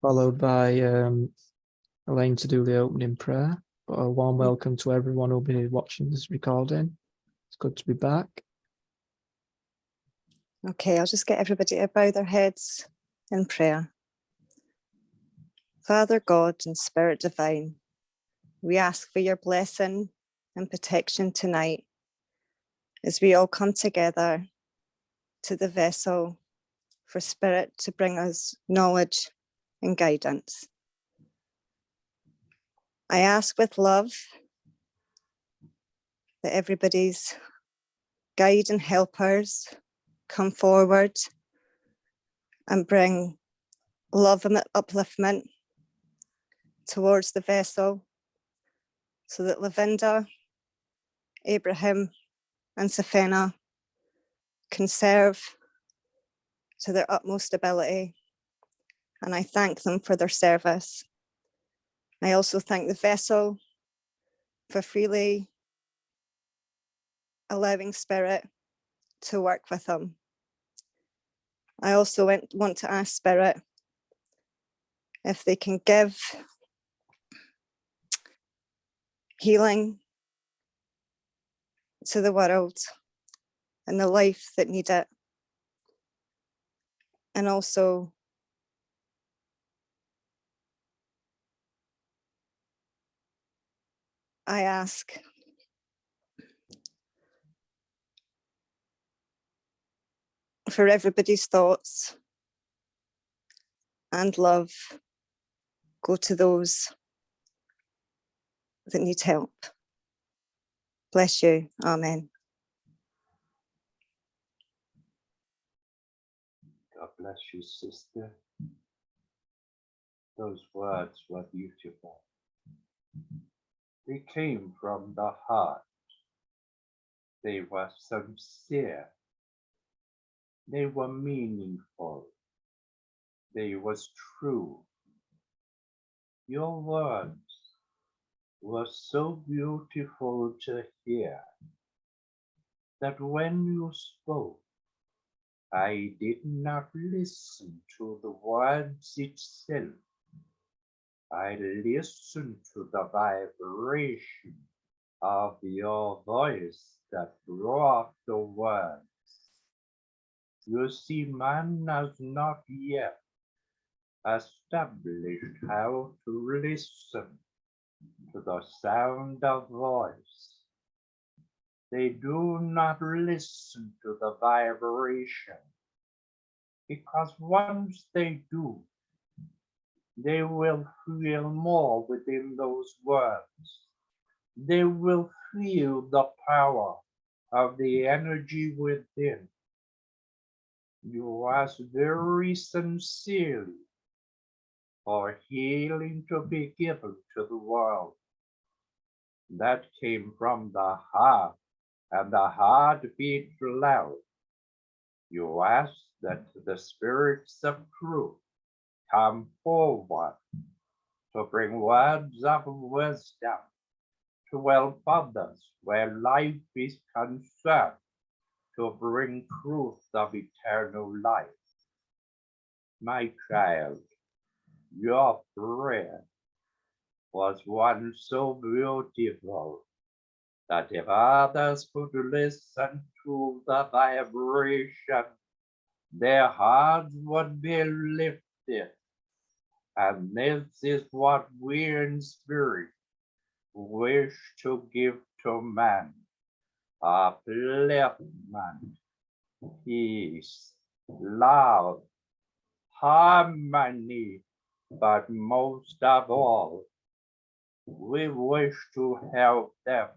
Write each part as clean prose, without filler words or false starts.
followed by Elaine to do the opening prayer. But a warm welcome to everyone who'll be watching this recording. It's good to be back. Okay, I'll just get everybody to bow their heads in prayer. Father God and Spirit Divine, we ask for your blessing and protection tonight as we all come together to the vessel for Spirit to bring us knowledge and guidance. I ask with love that everybody's guide and helpers come forward and bring love and upliftment towards the vessel so that Lavinda, Abraham and Safena can serve to their utmost ability. And I thank them for their service. I also thank the vessel for freely allowing Spirit to work with them. I also want to ask Spirit if they can give healing to the world and the life that need it. And also I ask for everybody's thoughts and love go to those that need help. Bless you. Amen. God bless you, sister. Those words were beautiful. They came from the heart. They were sincere. They were meaningful. They was true. Your words were so beautiful to hear that when you spoke, I did not listen to the words itself. I listened to the vibration of your voice that brought the words. You see, man has not yet established how to listen to the sound of voice. They do not listen to the vibration, because once they do, they will feel more within those words. They will feel the power of the energy within. You ask very sincerely for healing to be given to the world. That came from the heart, and the heart beats loud. You ask that the spirits of truth come forward to bring words of wisdom to help others where life is concerned, to bring truth of eternal life. My child, your prayer was one so beautiful that if others could listen to the vibration, their hearts would be lifted. And this is what we in spirit wish to give to man: upliftment, peace, love, harmony, but most of all, we wish to help them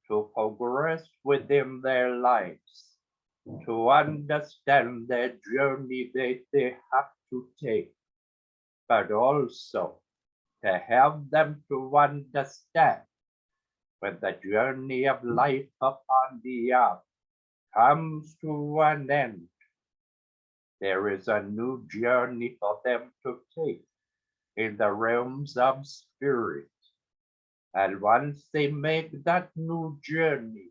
to progress within their lives, to understand their journey that they have to take, but also to help them to understand when the journey of life upon the earth comes to an end, there is a new journey for them to take in the realms of spirit. And once they make that new journey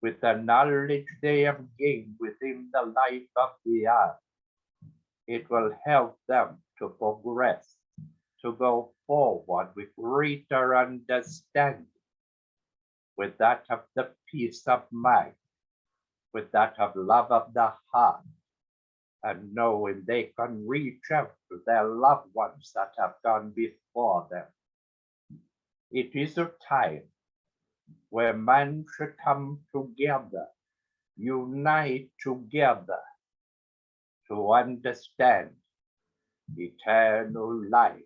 with the knowledge they have gained within the life of the earth, it will help them to progress, to go forward with greater understanding, with that of the peace of mind, with that of love of the heart, and knowing they can reach out to their loved ones that have gone before them. It is a time where man should come together, unite together to understand eternal life.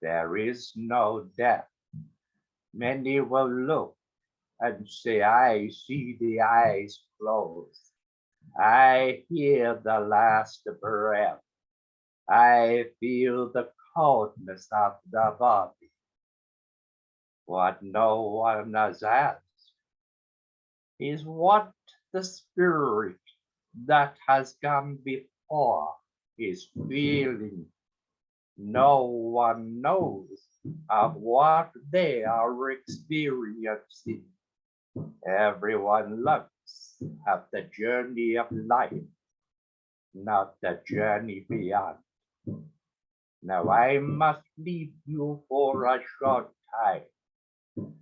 There is no death. Many will look and say, I see the eyes closed. I hear the last breath. I feel the coldness of the body. What no one has asked is what the spirit that has gone before is feeling. No one knows of what they are experiencing. Everyone looks at the journey of life, not the journey beyond. Now I must leave you for a short time,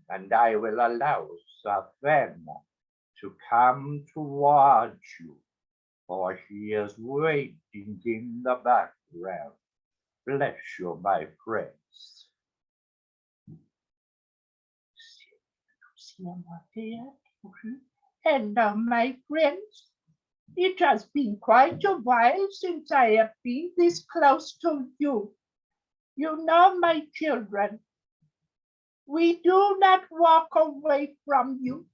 and I will allow Savannah to come towards you, for she is waiting in the background. Bless you, my friends. Hello, my friends. It has been quite a while since I have been this close to you. You know, my children, we do not walk away from you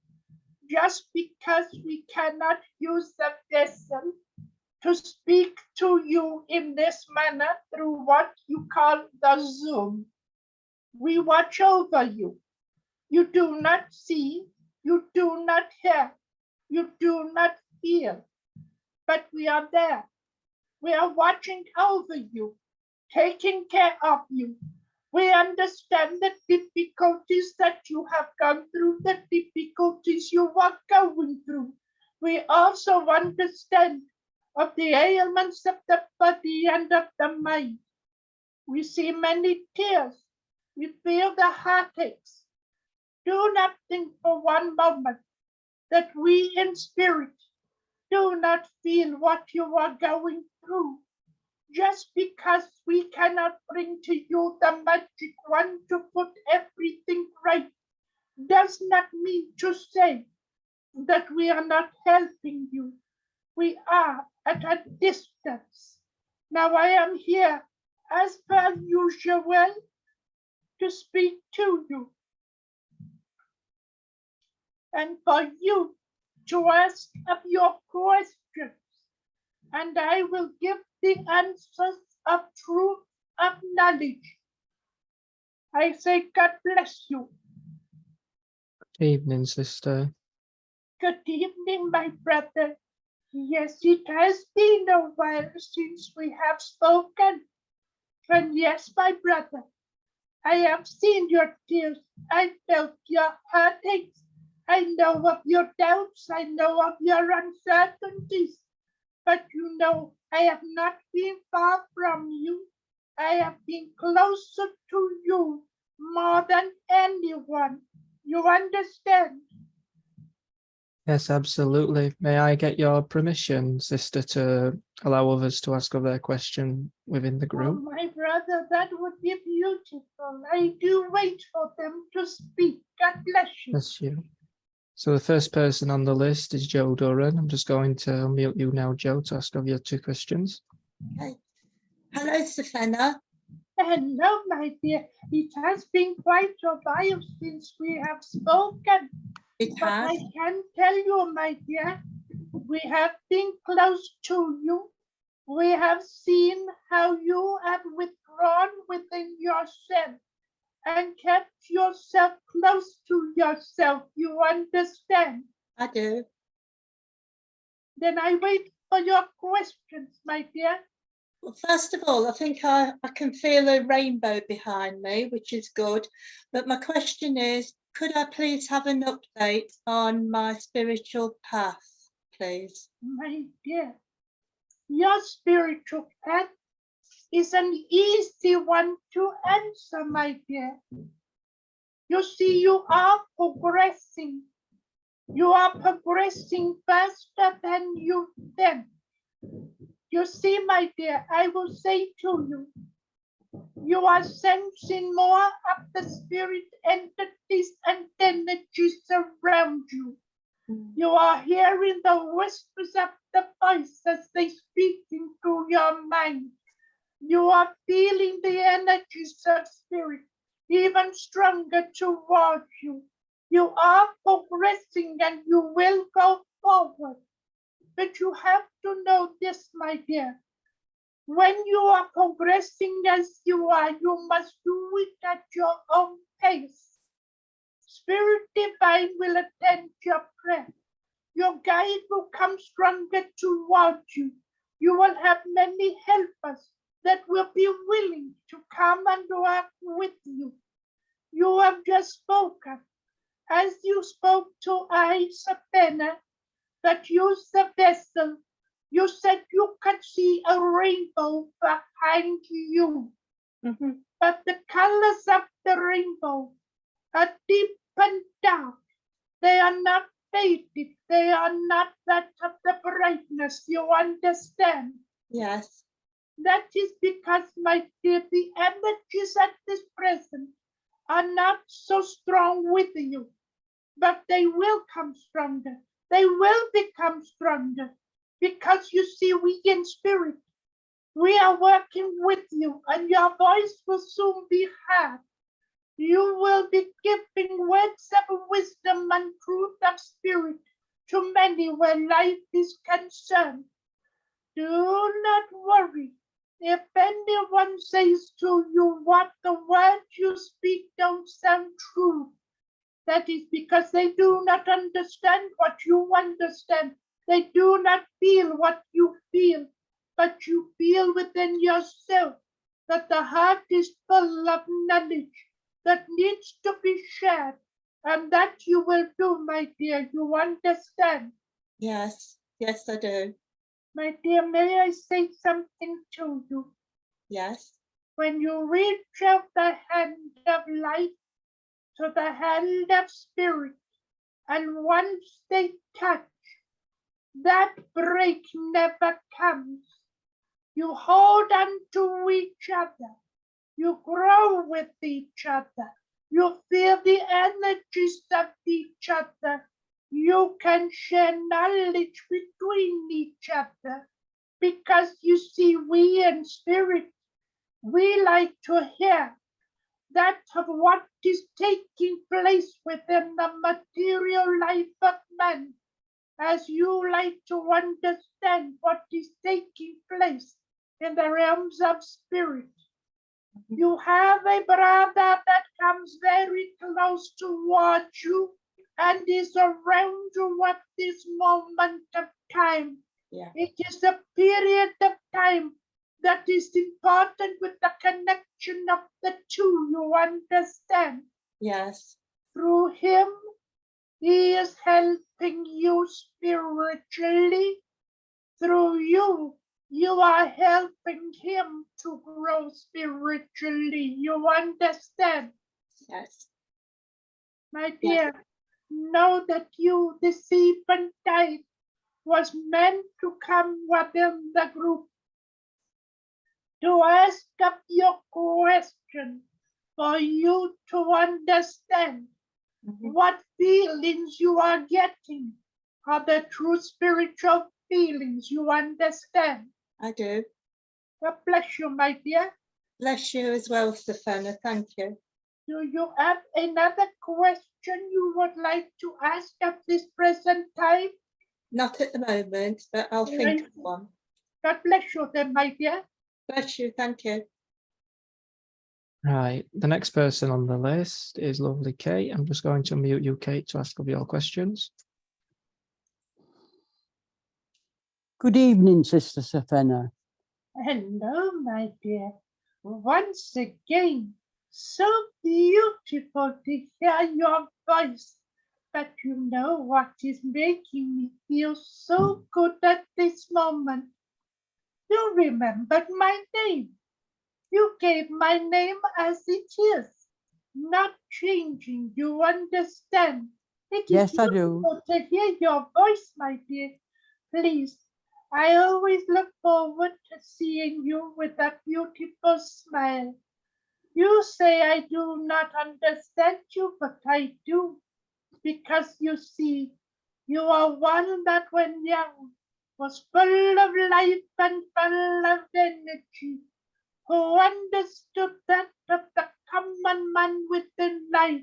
just because we cannot use the vessel to speak to you in this manner through what you call the Zoom. We watch over you. You do not see, you do not hear, you do not feel, but we are there. We are watching over you, taking care of you. We understand the difficulties that you have gone through, the difficulties you are going through. We also understand of the ailments of the body and of the mind. We see many tears. We feel the heartaches. Do not think for one moment that we in spirit do not feel what you are going through. Just because we cannot bring to you the magic wand to put everything right does not mean to say that we are not helping you. We are at a distance. Now I am here, as per usual, to speak to you and for you to ask of your questions, and I will give the answers of truth, of knowledge. I say God bless you. Good evening, sister. Good evening, my brother. Yes, it has been a while since we have spoken. And yes, my brother, I have seen your tears. I felt your heartaches. I know of your doubts. I know of your uncertainties. But you know, I have not been far from you. I have been closer to you more than anyone. You understand? Yes, absolutely. May I get your permission, sister, to allow others to ask their question within the Oh, group? my brother, that would be beautiful. I do wait for them to speak. God bless you. That's you. So the first person on the list is Joe Duran. I'm just going to unmute you now, Joe, to ask of your 2 questions. Okay. Hello, Savannah. Hello, my dear. It has been quite a while since we have spoken. It But has. I can tell you, my dear, we have been close to you. We have seen how you have withdrawn within yourself and kept yourself close to yourself. You understand? I do. Then I wait for your questions, my dear. Well, first of all, I think I can feel a rainbow behind me, which is good. But my question is, could I please have an update on my spiritual path, please? My dear, your spiritual path is an easy one to answer, my dear. You see, you are progressing. You are progressing faster than you think. You see, my dear, I will say to you, you are sensing more of the spirit entities and energies around you. You are hearing the whispers of the voice as they speak into your mind. You are feeling the energies of spirit even stronger towards you. You are progressing and you will go forward. But you have to know this, my dear. When you are progressing as you are, you must do it at your own pace. Spirit divine will attend your prayer. Your guide will come stronger towards you. You will have many helpers that will be willing to come and work with you. You have just spoken, as you spoke to Isabella, that use the vessel. You said you could see a rainbow behind you. But the colors of the rainbow are deep and dark. They are not faded. They are not that of the brightness. You understand? Yes. That is because, my dear, the energies at this present are not so strong with you, but they will come stronger. They will become stronger because you see, we in spirit, we are working with you and your voice will soon be heard. You will be giving words of wisdom and truth of spirit to many where life is concerned. Do not worry. If anyone says to you what the words you speak don't sound true, that is because they do not understand what you understand. They do not feel what you feel, but you feel within yourself that the heart is full of knowledge that needs to be shared, and that you will do, my dear. You understand? Yes. Yes, I do. My dear, may I say something to you? Yes. When you reach out the hand of light to the hand of spirit, and once they touch, that break never comes. You hold on to each other. You grow with each other. You feel the energies of each other. You can share knowledge between each other. Because you see, we in spirit, we like to hear that of what is taking place within the material life of man, as you like to understand what is taking place in the realms of spirit. You have a brother that comes very close towards you and is around you at this moment of time. Yeah. It is a period of time that is important with the connection of the two, you understand? Yes. Through him, he is helping you spiritually. Through you, you are helping him to grow spiritually. You understand? Yes. My dear, know that you, this eventide, was meant to come within the group to ask up your question for you to understand what feelings you are getting are the true spiritual feelings. You understand? I do. God bless you, my dear. Bless you as well, Stefana. Thank you. Do you have another question you would like to ask at this present time? Not at the moment, but I'll think of one. God bless you then, my dear. Bless you. Thank you. Right, the next person on the list is lovely Kate. I'm just going to mute you, Kate, to ask of your questions. Good evening, Sister Stefana. Hello, my dear. Once again, so beautiful to hear your voice. But you know what is making me feel so good at this moment? You remembered my name. You gave my name as it is, not changing, you understand? It is Yes, I do. beautiful to hear your voice, my dear. Please, I always look forward to seeing you with that beautiful smile. You say I do not understand you, but I do, because you see, you are one that when young was full of life and full of energy, who understood that of the common man within life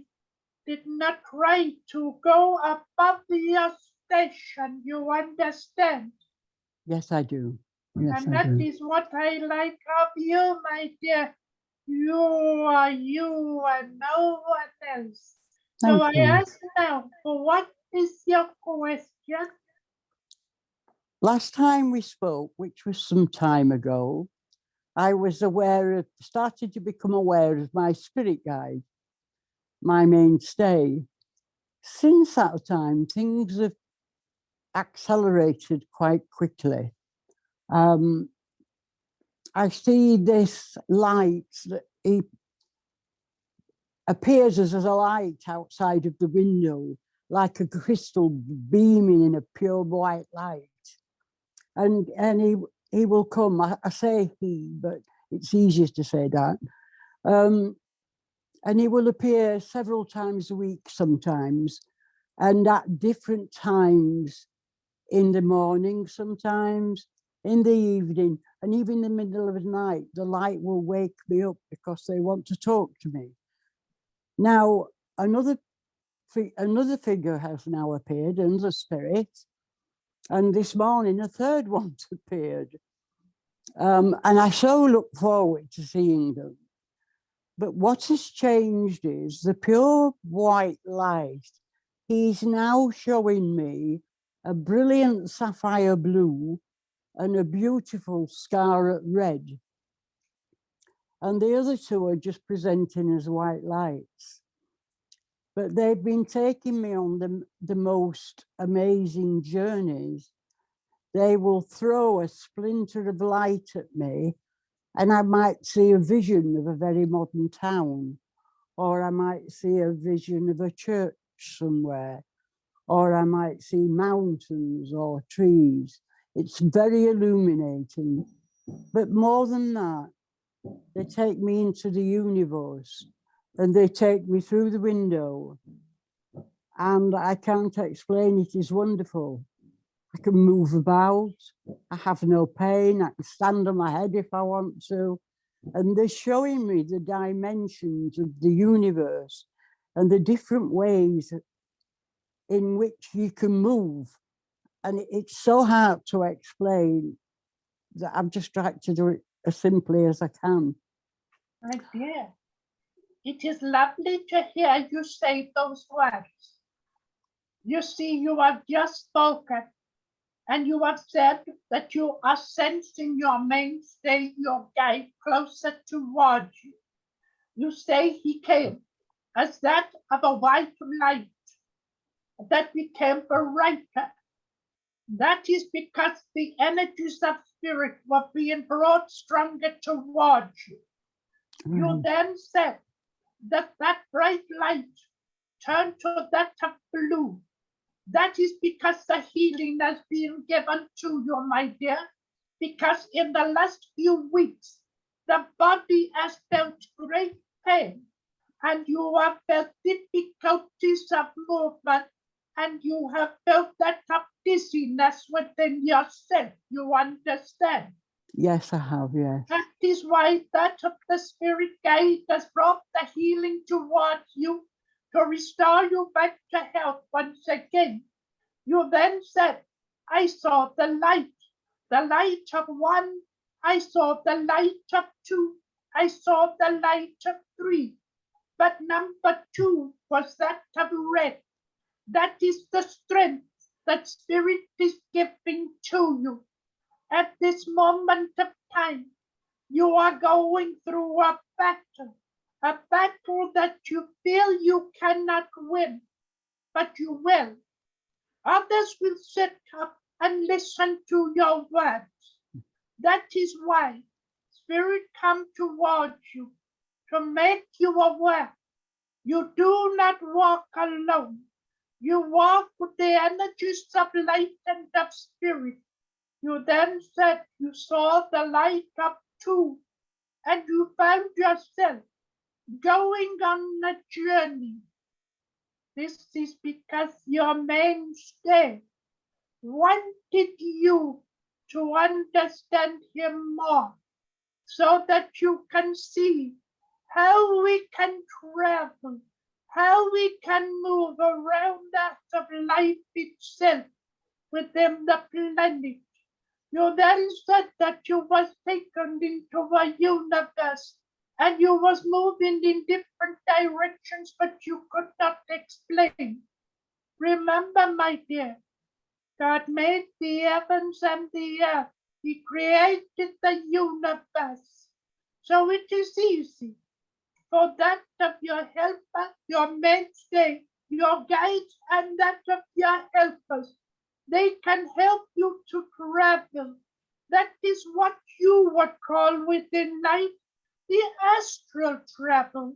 did not try to go above your station, you understand? Yes, I do. Yes, And I that do. is what I like of you, my dear. You are you and no one else. So Thank I you. ask now, for what is your question? Last time we spoke, which was some time ago, I was started to become aware of my spirit guide, my mainstay. Since that time, things have accelerated quite quickly. I see this light that appears as a light outside of the window, like a crystal beaming in a pure white light. And he will come. I say he, but it's easier to say that. And he will appear several times a week sometimes, and at different times, in the morning sometimes, in the evening, and even in the middle of the night. The light will wake me up because they want to talk to me. Now, another figure has now appeared, another spirit, and this morning a third one appeared. And I so look forward to seeing them. But what has changed is the pure white light. He's now showing me a brilliant sapphire blue and a beautiful scarlet red. And the other two are just presenting as white lights. But they've been taking me on the most amazing journeys. They will throw a splinter of light at me, and I might see a vision of a very modern town, or I might see a vision of a church somewhere, or I might see mountains or trees. It's very illuminating. But more than that, they take me into the universe, and they take me through the window, and I can't explain it. It's wonderful. I can move about. I have no pain. I can stand on my head if I want to. And they're showing me the dimensions of the universe and the different ways in which you can move. And it's so hard to explain that I've just tried to do it as simply as I can. My dear, it is lovely to hear you say those words. You see, you have just spoken, and you have said that you are sensing your mainstay, your guide, closer towards you. You say he came as that of a white light that became brighter. That is because the energies of spirit were being brought stronger towards you. You then said that that bright light turned to that of blue. That is because the healing has been given to you, my dear, because in the last few weeks, the body has felt great pain, and you have felt difficulties of movement, and you have felt that of dizziness within yourself, you understand? Yes, I have, yes. That is why that of the spirit guide has brought the healing towards you to restore you back to health once again. You then said, I saw the light of one, I saw the light of two, I saw the light of three, but number two was that of red. That is the strength that spirit is giving to you. At this moment of time, you are going through a battle that you feel you cannot win, but you will. Others will sit up and listen to your words. That is why Spirit come towards you to make you aware. You do not walk alone. You walk with the energies of light and of spirit. You then said you saw the light of two, and you found yourself going on a journey. This is because your mainstay wanted you to understand him more, so that you can see how we can travel, how we can move around that of life itself within the planet. You then said that you was taken into a universe and you was moving in different directions, but you could not explain. Remember, my dear, God made the heavens and the earth. He created the universe. So it is easy for that of your helper, your mainstay, your guides, and that of your helpers. They can help you to travel. That is what you would call within life the astral travel.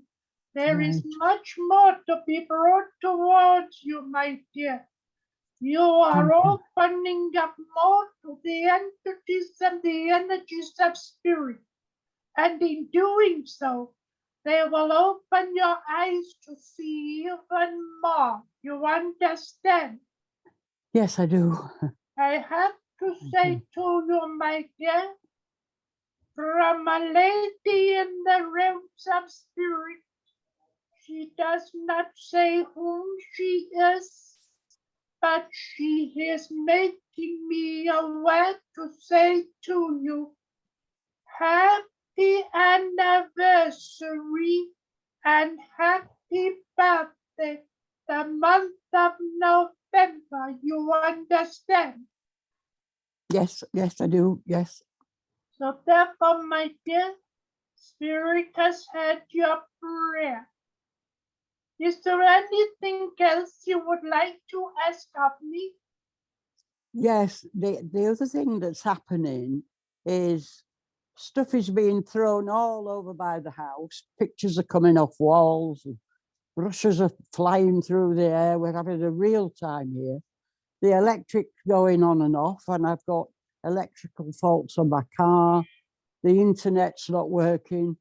There is much more to be brought towards you, my dear. You are opening up more to the entities and the energies of spirit. And in doing so, they will open your eyes to see even more. You understand? Yes, I do. I have to say to you, my dear, from a lady in the realms of spirit, she does not say whom she is, but she is making me aware to say to you, happy anniversary and happy birthday, the month of November, you understand? Yes, yes, I do. Yes. So therefore, my dear, Spirit has heard your prayer. Is there anything else you would like to ask of me? Yes, the other thing that's happening is stuff is being thrown all over by the house. Pictures are coming off walls, and brushes are flying through the air. We're having a real time here. The electric's going on and off, and I've got electrical faults on my car. The internet's not working.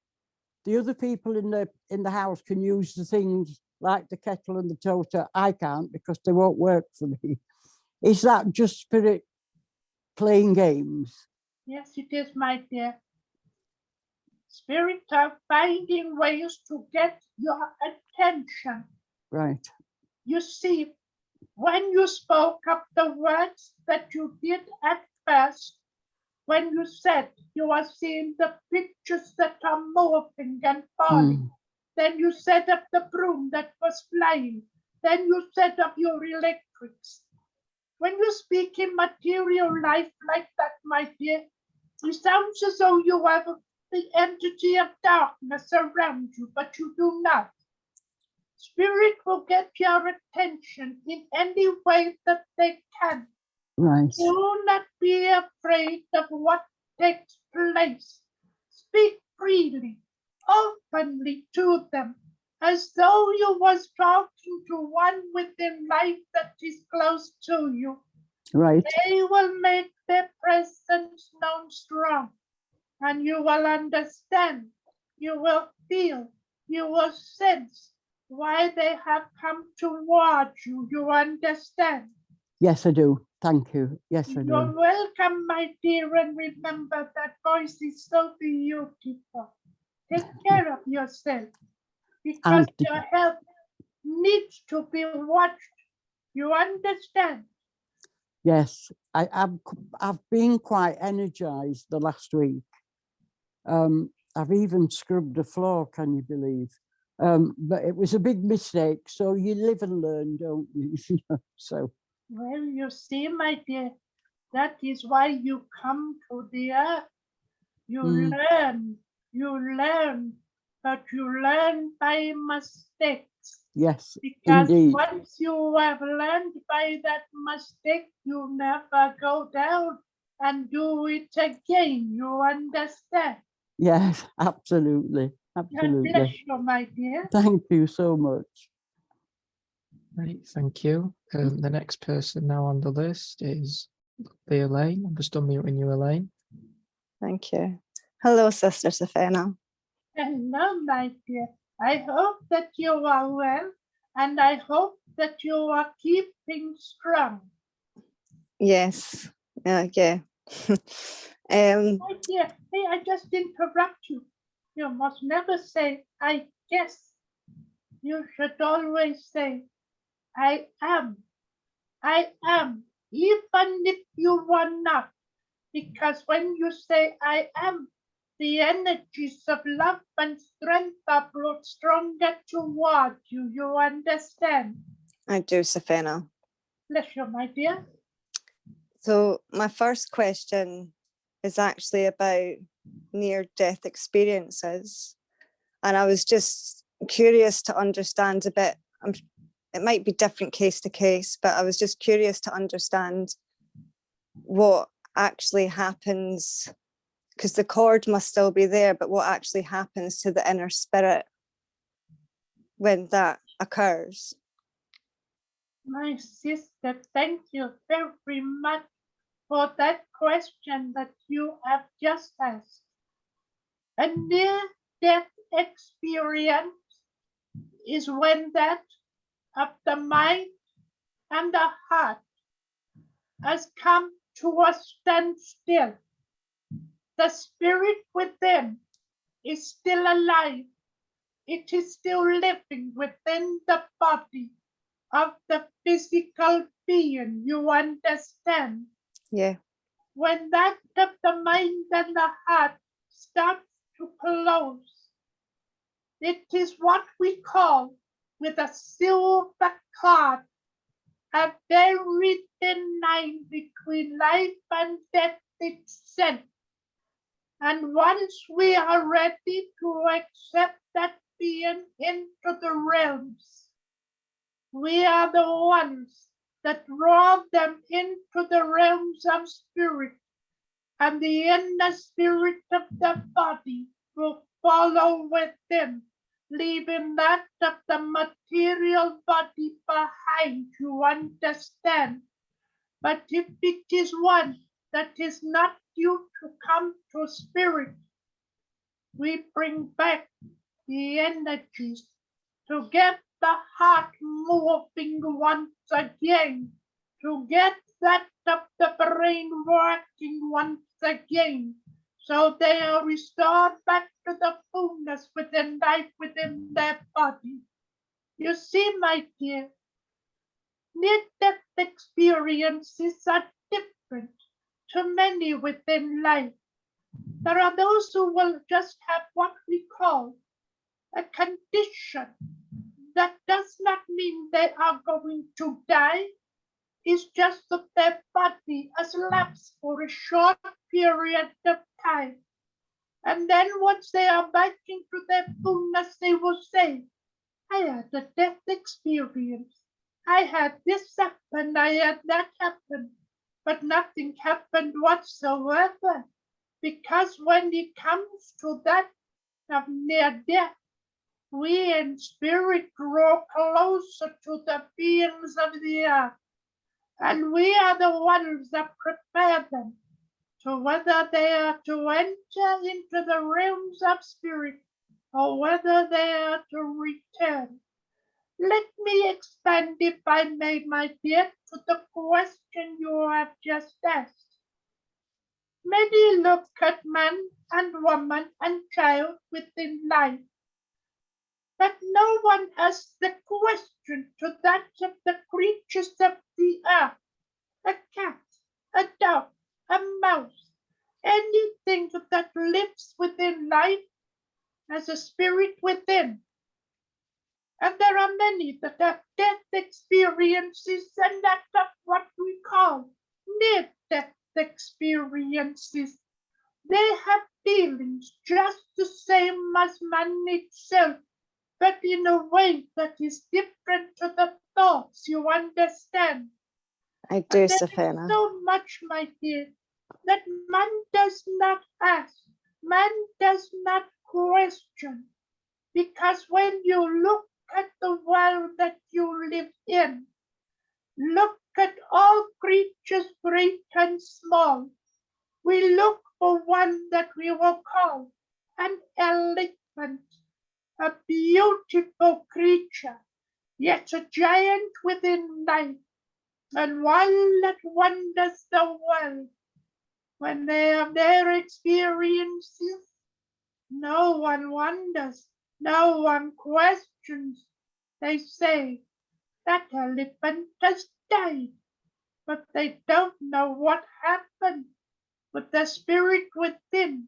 The other people in the house can use the things like the kettle and the toaster. I can't because they won't work for me. Is that just spirit playing games? Yes, it is, my dear. Spirits are finding ways to get your attention. Right. You see, when you spoke of the words that you did at first, when you said you are seeing the pictures that are moving and falling, then you said of the broom that was flying, then you said of your electrics. When you speak in material life like that, my dear, it sounds as though you have the entity of darkness around you, but you do not. Spirit will get your attention in any way that they can. Right. Do not be afraid of what takes place. Speak freely, openly to them, as though you was talking to one within life that is close to you. Right. They will make their presence known strong, and you will understand, you will feel, you will sense why they have come towards you. You understand? Yes, I do. Thank you. Yes, I You're do. welcome, my dear, and remember that voice is so beautiful. Take care of yourself, because your health needs to be watched. You understand? Yes, I've been quite energized the last week. I've even scrubbed the floor, can you believe? But it was a big mistake. So you live and learn, don't you? So. Well, you see, my dear, that is why you come to the earth. You learn, but you learn by mistakes. Yes, because indeed. Once you have learned by that mistake, you never go down and do it again. You understand? Yes, absolutely. God bless Absolutely. you, my dear. Thank you so much. Right, thank you. The next person now on the list is the Elaine. I'm just unmuting you, Elaine. Thank you. Hello, Sister Safena. Hello, my dear. I hope that you are well, and I hope that you are keeping strong. Yes. Yeah. My dear, may I just interrupt you? You must never say, I guess. You should always say, I am. I am, even if you are not. Because when you say I am, the energies of love and strength are brought stronger toward you. You understand? I do, Safena. Bless you, my dear. So my first question is actually about near-death experiences. And I was just curious to understand a bit. It might be different case to case, but I was just curious to understand what actually happens, because the cord must still be there, but what actually happens to the inner spirit when that occurs. My sister, thank you very much for that question that you have just asked. A near-death experience is when that of the mind and the heart has come to a standstill. The spirit within is still alive. It is still living within the body of the physical being. You understand? Yeah. When that of the mind and the heart starts to close, it is what we call, with a silver cord, a very thin line between life and death itself. And once we are ready to accept that being into the realms, we are the ones that draw them into the realms of spirit, and the inner spirit of the body will follow with them, leaving that of the material body behind. You understand? But if it is one that is not due to come to spirit, we bring back the energies to get the heart moving once again, to get that of the brain working once again, so they are restored back to the fullness within life within their body. You see, my dear, near-death experiences are different to many within life. There are those who will just have what we call a condition. That does not mean they are going to die. It's just that their body has lapsed for a short period of time. And then once they are back into their fullness, they will say, I had a death experience. I had this happen, I had that happen, but nothing happened whatsoever. Because when it comes to that of near death, we in spirit grow closer to the beings of the earth, and we are the ones that prepare them to whether they are to enter into the realms of spirit or whether they are to return. Let me expand, if I may, my dear, to the question you have just asked. Many look at man and woman and child within life, but no one asks the question to that of the creatures of the earth, a cat, a dog, a mouse, anything that lives within life has a spirit within. And there are many that have death experiences, and that are what we call near-death experiences. They have feelings just the same as man itself, but in a way that is different to the thoughts. You understand? I do, And there is Safena. so much, my dear, that man does not ask. Man does not question, because when you look at the world that you live in, look at all creatures great and small, we look for one that we will call an elephant, a beautiful creature, yet a giant within life, and one that wonders the world. When they have their experiences, no one wonders, no one questions. They say, that elephant has died, but they don't know what happened with the spirit within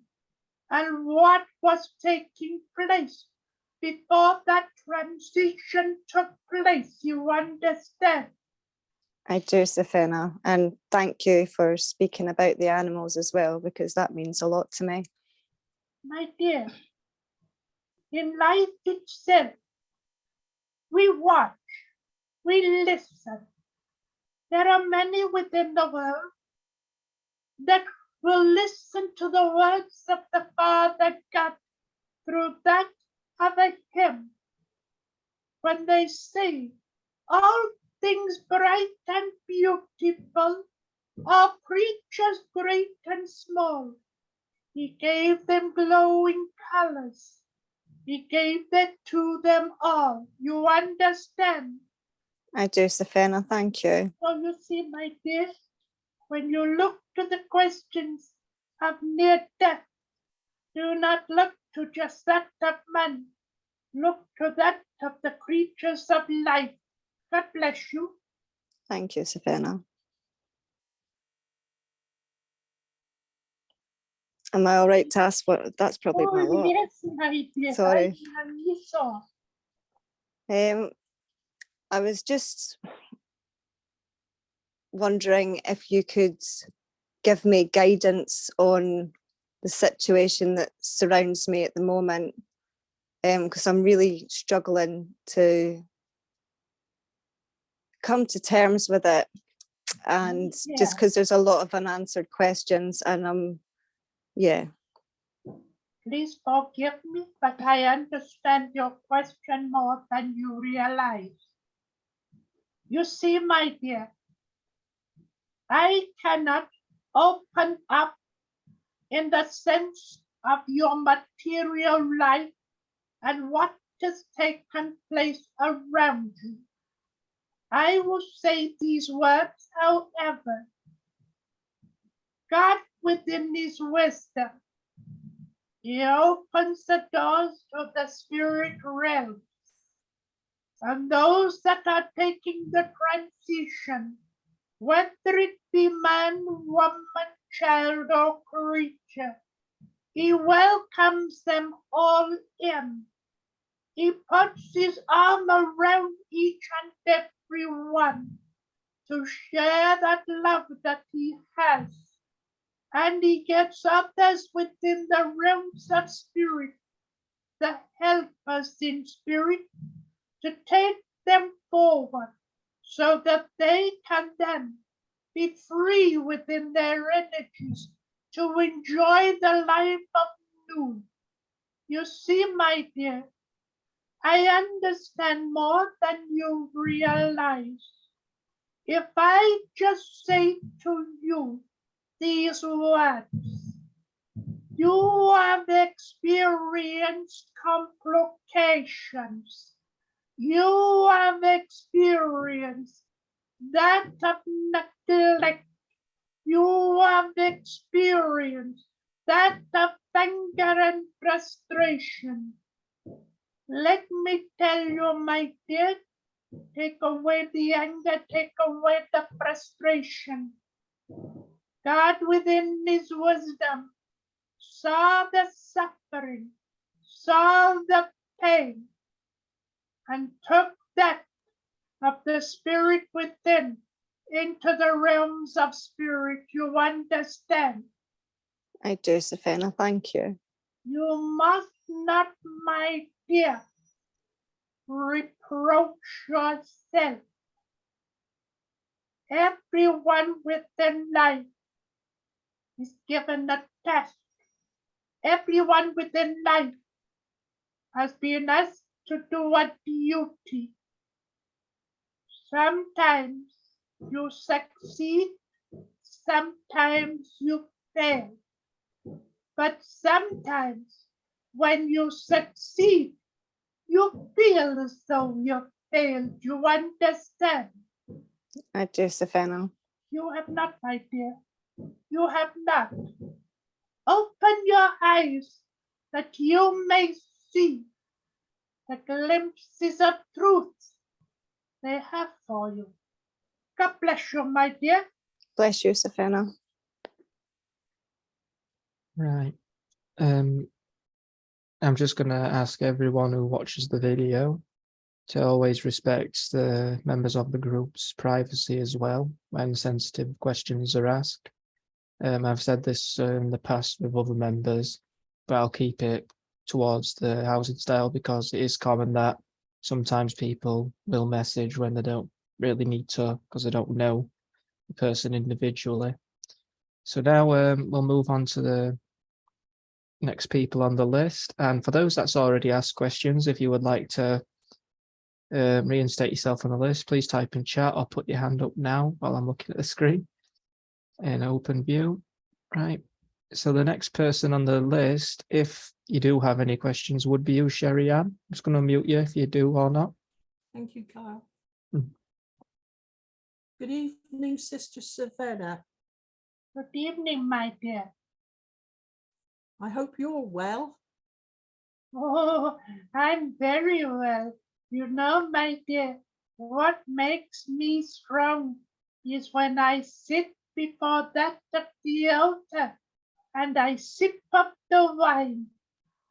and what was taking place before that transition took place. You understand? I do, Safina, and thank you for speaking about the animals as well, because that means a lot to me. My dear, in life itself, we watch, we listen. There are many within the world that will listen to the words of the Father God through that of a hymn, when they say, all things bright and beautiful, all creatures great and small, He gave them glowing colors. He gave that to them all. You understand? I do, Safina, thank you. So you see, my dear, when you look to the questions of near death, do not look to just that of man. Look to that of the creatures of life. God bless you. Thank you, Safina. Am I all right to ask what? That's probably my lot. Yes, my dear. Sorry. I saw. I was just wondering if you could give me guidance on the situation that surrounds me at the moment, because I'm really struggling to come to terms with it, and just because there's a lot of unanswered questions, and Please forgive me, but I understand your question more than you realize. You see, my dear, I cannot open up in the sense of your material life and what has taken place around you. I will say these words, however. God, within His wisdom, He opens the doors to the spirit realm. And those that are taking the transition, whether it be man, woman, child, or creature, He welcomes them all in. He puts His arm around each and every one to share that love that He has. And He gets others within the realms of spirit, the helpers in spirit, to take them forward so that they can then be free within their energies to enjoy the life of noon. You see, my dear, I understand more than you realize. If I just say to you these words, you have experienced complications. You have experienced that of neglect. You have experienced that of anger and frustration. Let me tell you, my dear, take away the anger, take away the frustration. God, within His wisdom, saw the suffering, saw the pain, and took that of the spirit within into the realms of spirit. You understand? I do, Safina, thank you. You must not, my dear, reproach yourself. Everyone within life is given a task, everyone within life has been asked to do a duty. Sometimes you succeed, sometimes you fail. But sometimes when you succeed, you feel as though you failed. You understand? I do, Savannah. You have not, my dear. You have not. Open your eyes that you may see the glimpses of truth they have for you. God bless you, my dear. Bless you, Savannah. Right. I'm just going to ask everyone who watches the video to always respect the members of the group's privacy as well when sensitive questions are asked. I've said this in the past with other members, but I'll keep it towards the housing style because it is common that sometimes people will message when they don't really need to because they don't know the person individually. So now we'll move on to the next people on the list. And for those that's already asked questions, if you would like to reinstate yourself on the list, please type in chat or put your hand up now while I'm looking at the screen in open view. Right. So the next person on the list, if you do have any questions, would be you, Sherry Ann. I'm just going to mute you if you do or not. Thank you, Kyle. Mm. Good evening, Sister Savannah. Good evening, my dear. I hope you're well. Oh, I'm very well. You know, my dear, what makes me strong is when I sit before that at the altar and I sip up the wine.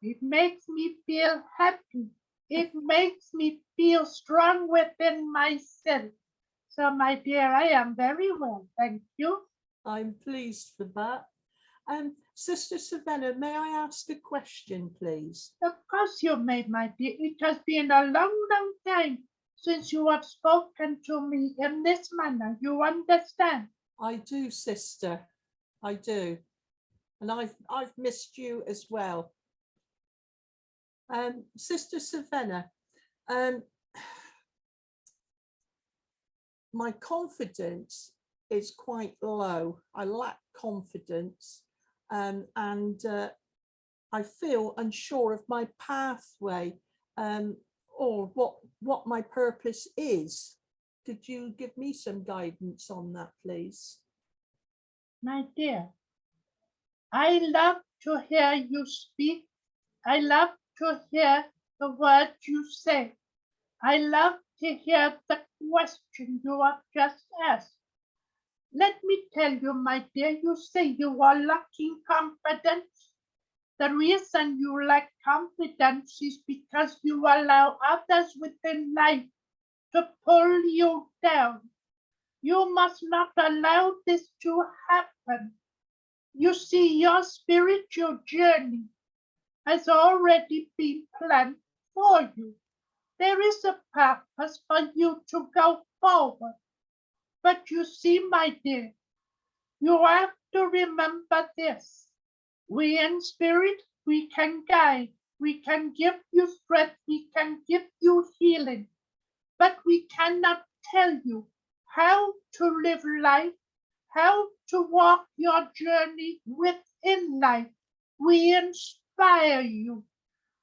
It makes me feel happy. It makes me feel strong within myself. So, my dear, I am very well, thank you. I'm pleased for that. Sister Savannah, may I ask a question, please? Of course you may, my dear. It has been a long, long time since you have spoken to me in this manner. You understand? I do, sister. I do. And I've missed you as well. Sister Savannah, my confidence is quite low. I lack confidence, and I feel unsure of my pathway or what my purpose is. Could you give me some guidance on that, please? My dear, I love to hear you speak. I love to hear the words you say. I love to hear the question you have just asked. Let me tell you, my dear, you say you are lacking confidence. The reason you lack confidence is because you allow others within life to pull you down. You must not allow this to happen. You see, your spiritual journey has already been planned for you. There is a purpose for you to go forward. But you see, my dear, you have to remember this. We in spirit, we can guide, we can give you strength, we can give you healing, but we cannot tell you how to live life, how to walk your journey within life. We inspire you.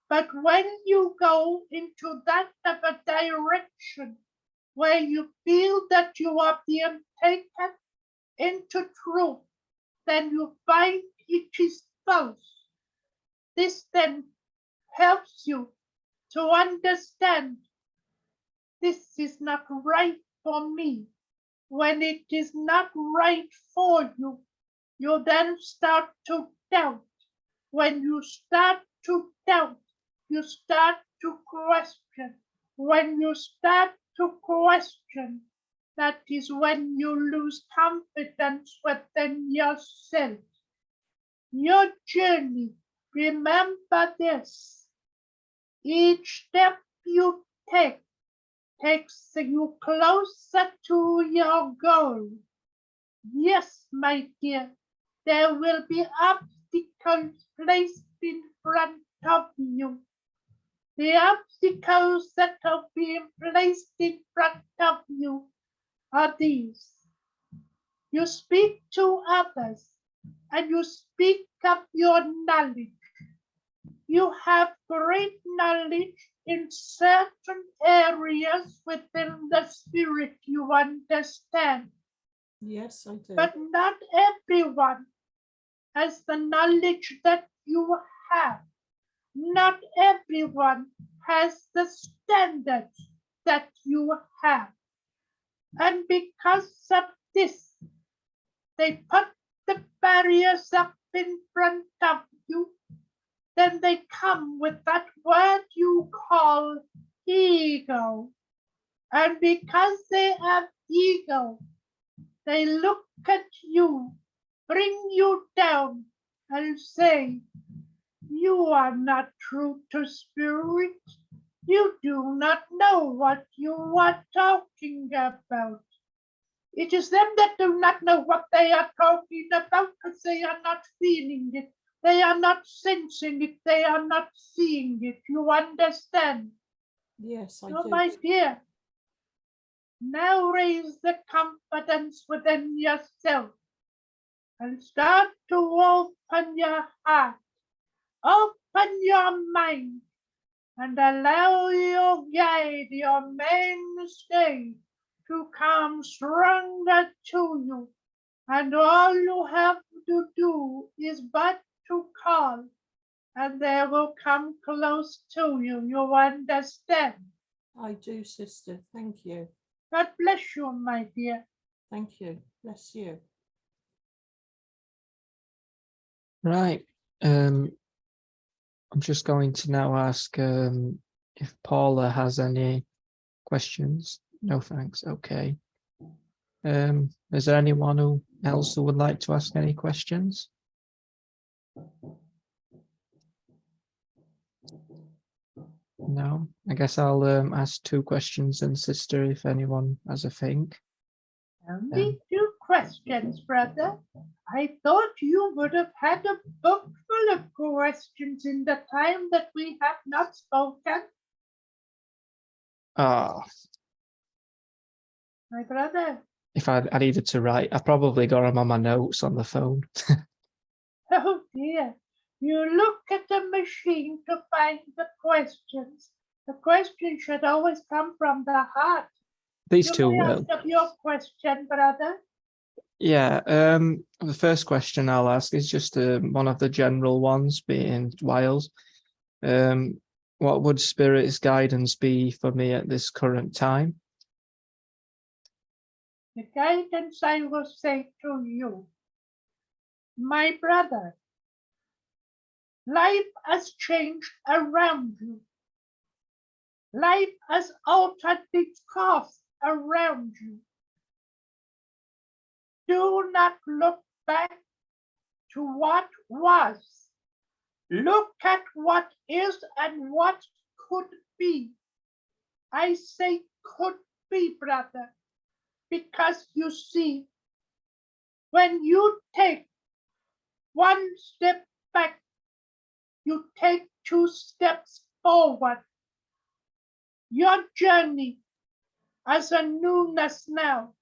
But when you go into that of a direction where you feel that you are being taken into truth, then you find it is false. This then helps you to understand this is not right for me. When it is not right for you, you then start to doubt. When you start to doubt, you start to question. When you start to question, that is when you lose confidence within yourself. Your journey, remember this, each step you take takes you closer to your goal. Yes, my dear, there will be ups obstacles placed in front of you. The obstacles that are being placed in front of you are these. You speak to others and you speak of your knowledge. You have great knowledge in certain areas within the spirit you understand. Yes, I do. But not everyone has the knowledge that you have. Not everyone has the standards that you have. And because of this, they put the barriers up in front of you. Then they come with that word you call ego. And because they have ego, they look at you, bring you down, and say, you are not true to spirit. You do not know what you are talking about. It is them that do not know what they are talking about because they are not feeling it. They are not sensing it. They are not seeing it. You understand? Yes, I So, do. my dear, now raise the confidence within yourself and start to open your heart, open your mind, and allow your guide, your mainstay, to come stronger to you. And all you have to do is but to call, and they will come close to you. You understand? I do, sister. Thank you. God bless you, my dear. Thank you. Bless you. Right. I'm just going to now ask if Paula has any questions. No, thanks. Okay. Is there anyone else who would like to ask any questions? No, I guess I'll ask 2 questions and sister if anyone has a think. Only 2 questions, brother. I thought you would have had a book full of questions in the time that we have not spoken. Ah, My brother. if I needed to write, I probably got them on my notes on the phone. Oh dear. You look at the machine to find the questions. The question should always come from the heart. These You 2 may will. ask of your question, brother. Yeah, the first question I'll ask is just one of the general ones, being wild. What would Spirit's guidance be for me at this current time? The guidance I will say to you, my brother, life has changed around you. Life has altered its course around you. Do not look back to what was. Look at what is and what could be. I say could be, brother, because you see, when you take 1 step back, you take 2 steps forward. Your journey has a newness now.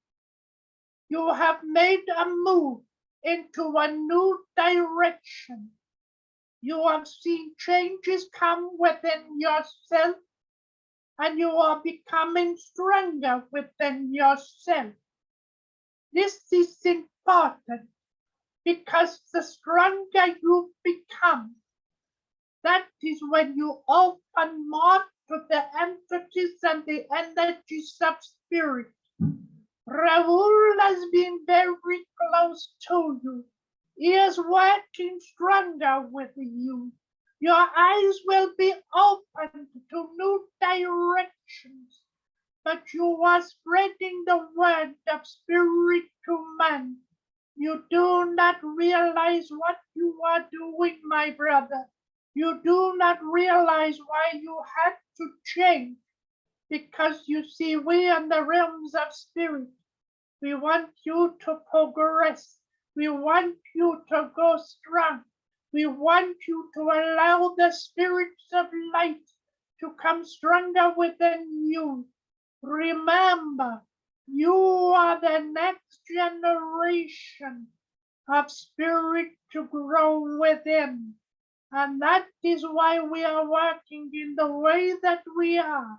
You have made a move into a new direction. You have seen changes come within yourself, and you are becoming stronger within yourself. This is important because the stronger you become, that is when you open more to the entities and the energies of spirit. Raoul has been very close to you. He is working stronger with you. Your eyes will be opened to new directions, but you are spreading the word of spirit to man. You do not realize what you are doing, my brother. You do not realize why you had to change, because you see, we in the realms of spirit, we want you to progress. We want you to go strong. We want you to allow the spirits of light to come stronger within you. Remember, you are the next generation of spirit to grow within. And that is why we are working in the way that we are.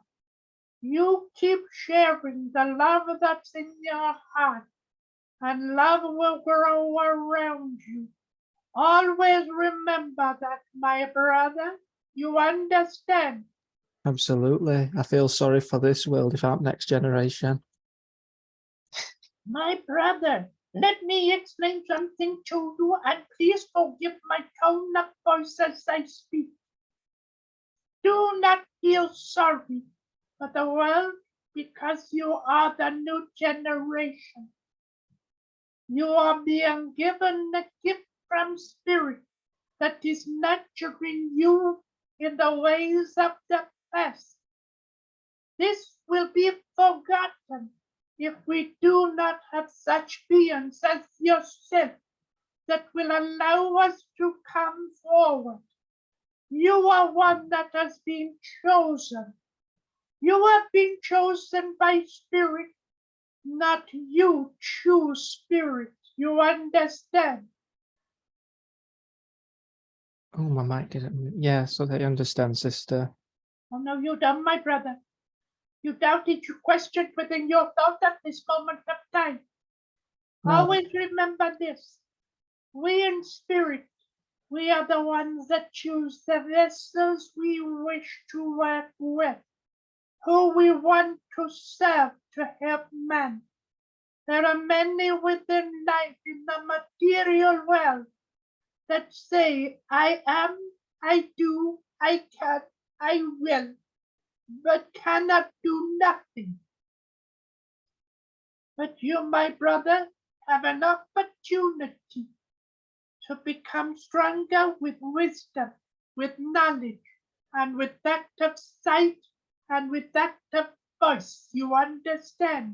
You keep sharing the love that's in your heart, and love will grow around you. Always remember that, my brother. You understand? Absolutely. I feel sorry for this world without next generation. My brother, let me explain something to you, and please forgive my tone of voice as I speak. Do not feel sorry for the world because you are the new generation. You are being given a gift from Spirit that is nurturing you in the ways of the past. This will be forgotten if we do not have such beings as yourself that will allow us to come forward. You are one that has been chosen. You have been chosen by Spirit, not you choose Spirit. You understand? Oh, my mic didn't. Yeah, so they understand, sister. Oh no, you don't, my brother. You doubted, you questioned within your thought at this moment of time. No. Always remember this. We in Spirit, we are the ones that choose the vessels we wish to work with, who we want to serve to help man. There are many within life in the material world that say, I am, I do, I can, I will, but cannot do nothing. But you, my brother, have an opportunity to become stronger with wisdom, with knowledge, and with that of sight, and with that of voice. You understand?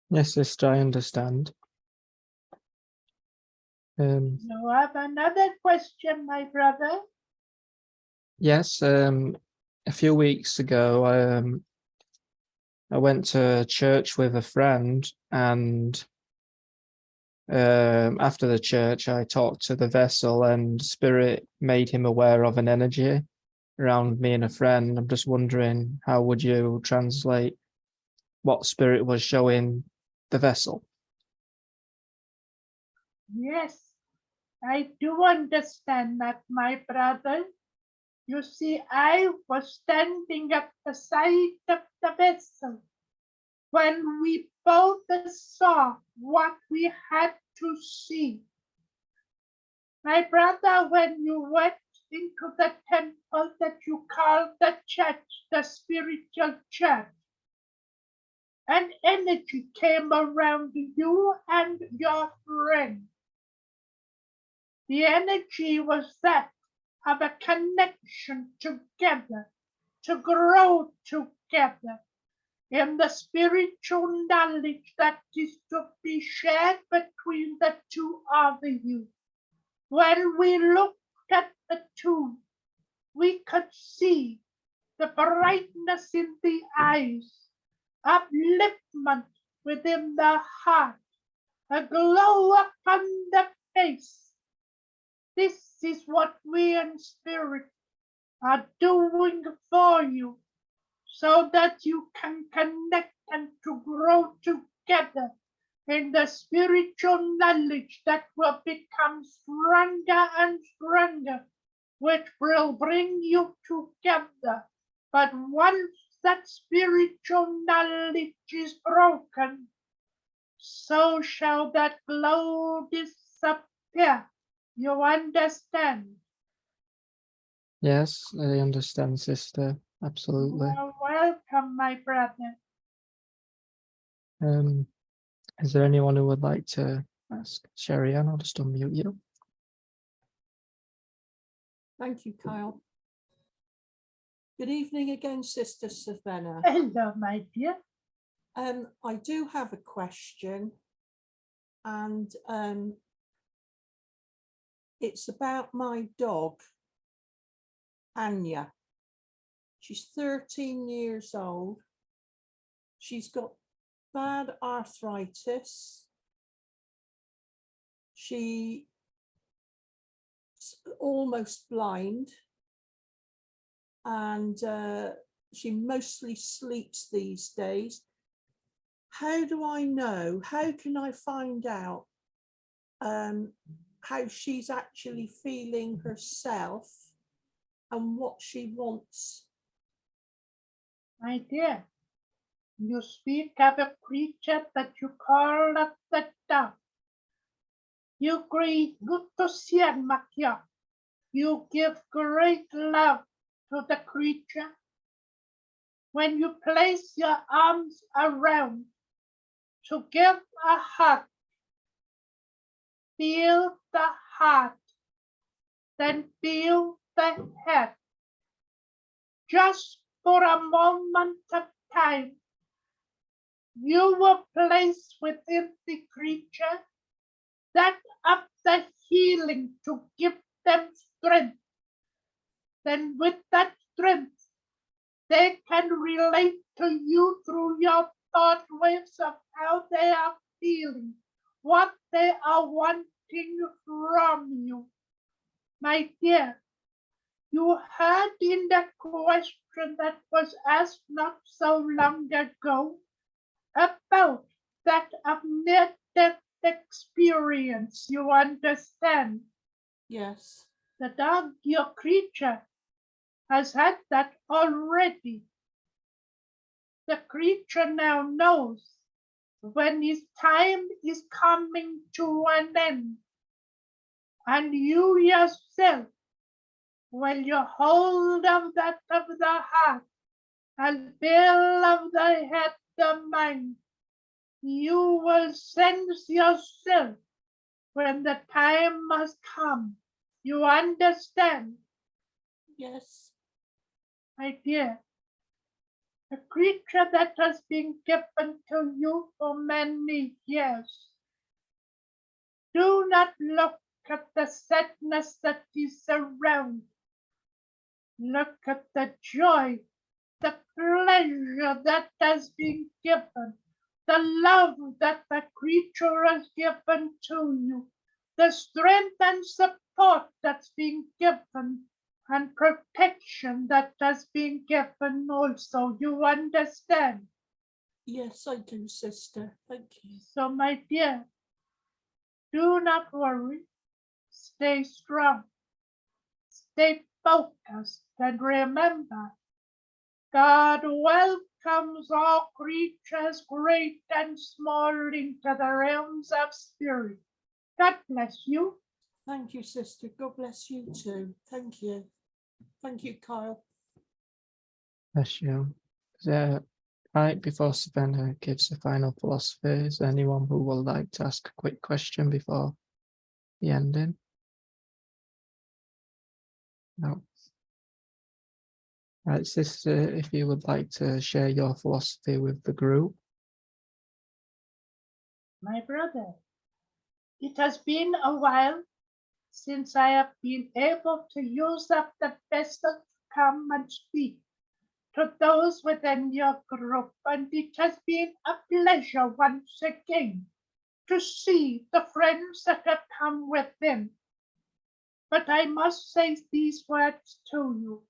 Yes, sister, I understand. You have another question, my brother? Yes, a few weeks ago, I went to church with a friend, and after the church, I talked to the vessel, and Spirit made him aware of an energy around me and a friend. I'm just wondering, how would you translate what Spirit was showing the vessel? Yes, I do understand that, my brother. You see, I was standing at the side of the vessel when we both saw what we had to see. My brother, when you went into the temple that you call the church, the spiritual church, an energy came around you and your friend. The energy was that of a connection together, to grow together in the spiritual knowledge that is to be shared between the two of you. When we looked at the two, we could see the brightness in the eyes, upliftment within the heart, a glow upon the face. This is what we in Spirit are doing for you, so that you can connect and to grow together in the spiritual knowledge that will become stronger and stronger, which will bring you together. But once that spiritual knowledge is broken, so shall that glow disappear. You understand? Yes, I understand, sister. Absolutely. You are welcome, my brother. Is there anyone who would like to ask? Sherry Ann, I'll just unmute you. Thank you, Kyle. Good evening again, Sister Savannah. Hello, my dear. I do have a question, and It's about my dog, Anya. She's 13 years old. She's got bad arthritis. She's almost blind, and she mostly sleeps these days. How do I know? How can I find out how she's actually feeling herself and what she wants? My dear, you speak of a creature that you call up the dove. You greet good to see Makia. You give great love to the creature. When you place your arms around to give a hug, feel the heart, then feel the head. Just for a moment of time, you were placed within the creature that of the healing to give them strength. Then with that strength, they can relate to you through your thought waves of how they are feeling, what they are wanting from you. My dear, you heard in the question that was asked not so long ago about that of near-death experience. You understand? Yes. The dog, your creature, has had that already. The creature now knows when his time is coming to an end. And you yourself, when you hold of that of the heart and feel of the head, the mind, you will sense yourself when the time must come. You understand? Yes. My dear, a creature that has been given to you for many years. Do not look at the sadness that is around. Look at the joy, the pleasure that has been given, the love that the creature has given to you, the strength and support that's been given, and protection that has been given also. You understand? Yes, I do, sister. Thank you. So, my dear, do not worry. Stay strong. Stay focused, and remember, God welcomes all creatures, great and small, into the realms of spirit. God bless you. Thank you, sister. God bless you too. Thank you. Thank you, Kyle. Bless you. Right before Savannah gives the final philosophy, is there anyone who would like to ask a quick question before the ending? No. Right, sister, if you would like to share your philosophy with the group. My brother, it has been a while since I have been able to use up the vessel to come and speak to those within your group, and it has been a pleasure once again to see the friends that have come within. But I must say these words to you.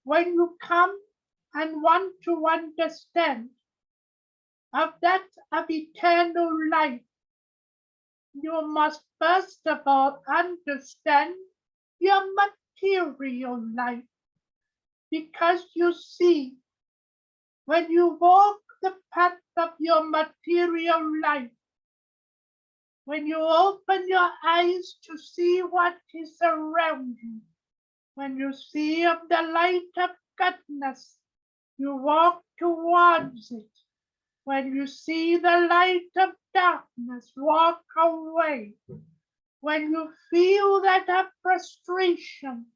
When you come and want to understand of that of eternal life, you must first of all understand your material life. Because you see, when you walk the path of your material life, when you open your eyes to see what is around you, when you see of the light of goodness, you walk towards it. When you see the light of darkness, walk away. When you feel that of frustration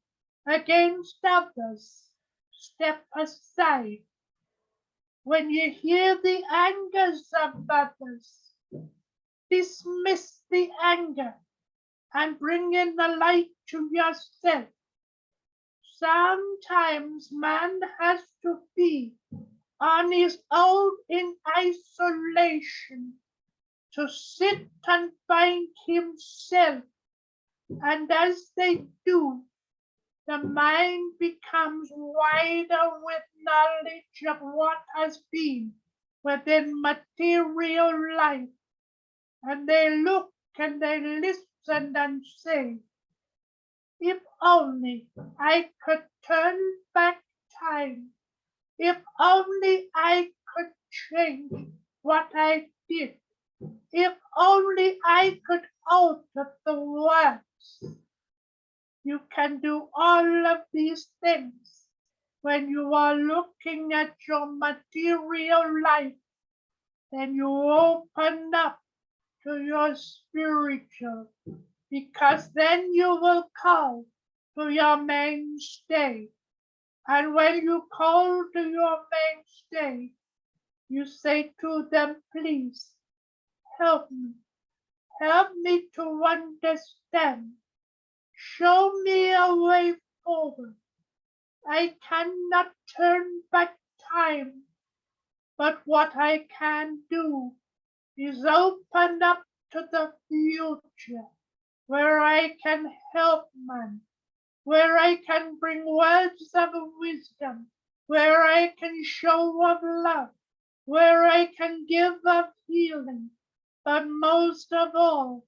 against others, step aside. When you hear the angers of others, dismiss the anger and bring in the light to yourself. Sometimes man has to be on his own in isolation to sit and find himself. And as they do, the mind becomes wider with knowledge of what has been within material life. And they look and they listen and say, if only I could turn back time, if only I could change what I did, if only I could alter the words. You can do all of these things when you are looking at your material life. Then you open up to your spiritual, because then you will call to your mainstay. And when you call to your mainstay, you say to them, please help me to understand. Show me a way forward. I cannot turn back time, but what I can do is open up to the future, where I can help man, where I can bring words of wisdom, where I can show of love, where I can give of healing, but most of all,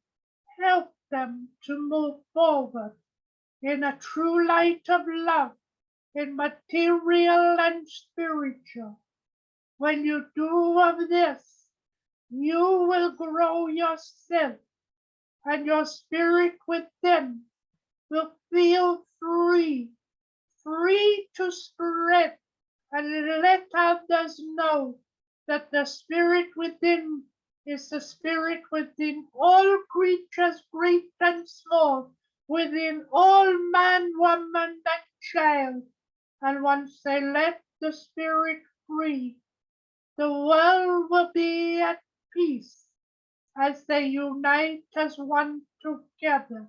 help them to move forward in a true light of love, in material and spiritual. When you do of this, you will grow yourself, and your spirit within will feel free, free to spread and let others know that the spirit within is the spirit within all creatures, great and small, within all man, woman, and child. And once they let the spirit free, the world will be at peace as they unite as one together.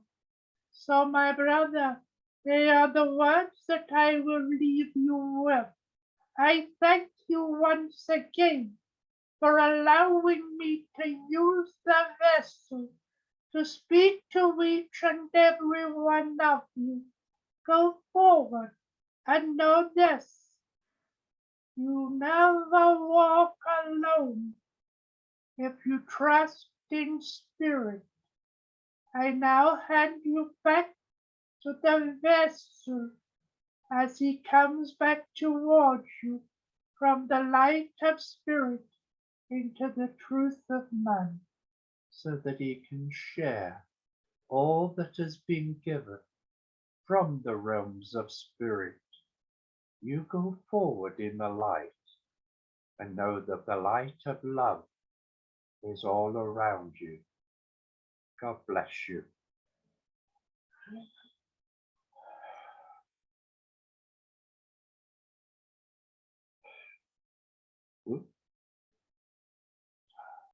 So, my brother, they are the words that I will leave you with. I thank you once again for allowing me to use the vessel to speak to each and every one of you. Go forward and know this: you never walk alone if you trust in spirit. I now hand you back to the vessel as he comes back towards you from the light of spirit into the truth of man, so that he can share all that has been given from the realms of spirit. You go forward in the light and know that the light of love is all around you. God bless you. Oops.